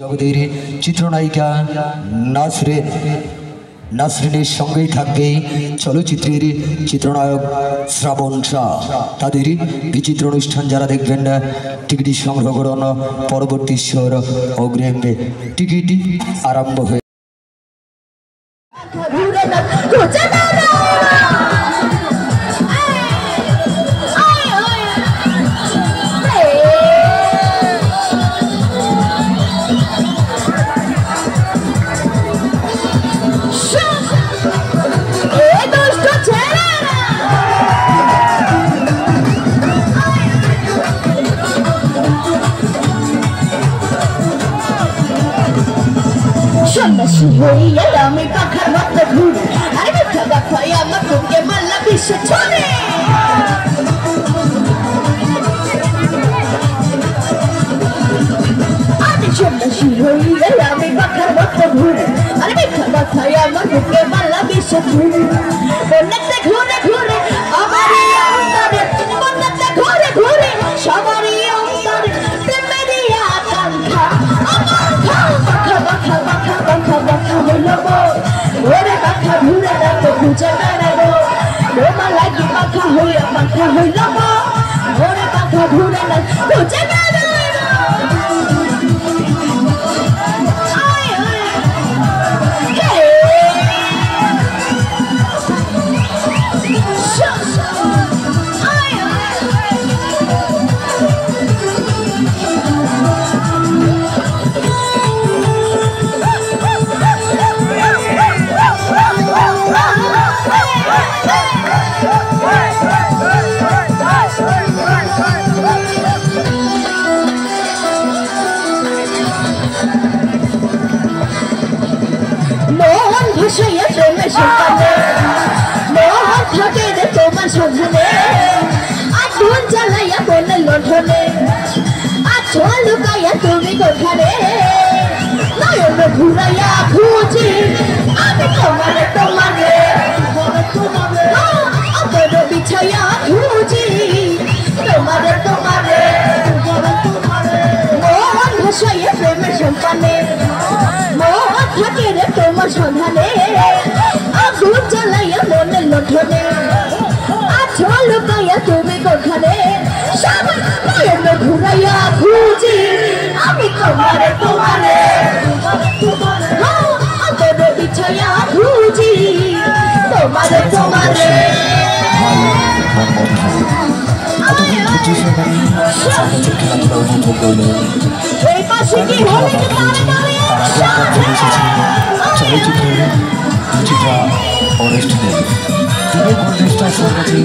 জগতের চিত্রনায়িকা নাসরিনের সঙ্গেই থাকবে চলচ্চিত্রের চিত্রনায়ক শ্রাবণ শাহ। তাদের বিচিত্র অনুষ্ঠান যারা দেখবেন টিকিট সংগ্রহ করুন। পরবর্তী স্বর অগ্রিম টিকিট আরম্ভ হয়ে সন্ন্যাসী হইয়া আমি পাখার মতো ঘুরে আর মিথ্যা কথাই আমার বুকে মাল্লা বিশ্বে ছড়ে। আমি সন্ন্যাসী হইয়া আমি পাখার মতো ঘুরে আর মিথ্যা কথাই আমার বুকে মাল্লা বিশ্বে ছড়ে। বন্যাতে ঘুরে ঘুরে আমারই অন্তরে, বন্যাতে ঘুরে ঘুরে সবারই অন্তরে প্রেমেরই আকাঙ্ক্ষা আমার বাখা বাখা বাখা বাখা বাখা হইলো ওরে বাখা ঘুরে রাখো খুঁজে বেড়াবো রোমা লাগি বাখা হইলো ওরে বাখা ঘুরে না খুঁজে বেড়াবো। মোহন ভাসাইয়া প্রেমের সন্তানে মোহন থাকে রে তোমার সন্ধানে আগুন জ্বালাইয়া মনের লণ্ঠনে আচল লুকাইয়া তুমি কোথারে নয়ন ঘুরাইয়া খুঁজি আমি তোমারে তোমারে অতর বিছাইয়া খুঁজি তোমারে তোমারে মোহন ভাসাইয়া প্রেমের সন্তানে মোহন থাকে রে তোমার সন্ধানে আগুন জ্বালাইয়া মনের লণ্ঠনে আচল লুকাইয়া তুমি কোথারে নয়ন ঘুরাইয়া খুঁজি আমি তোমারে তোমারে অতর বিছাইয়া খুঁজি তোমারে তোমারে। এই পাশে কি হলে চলচ্চিত্রের অনুষ্ঠানে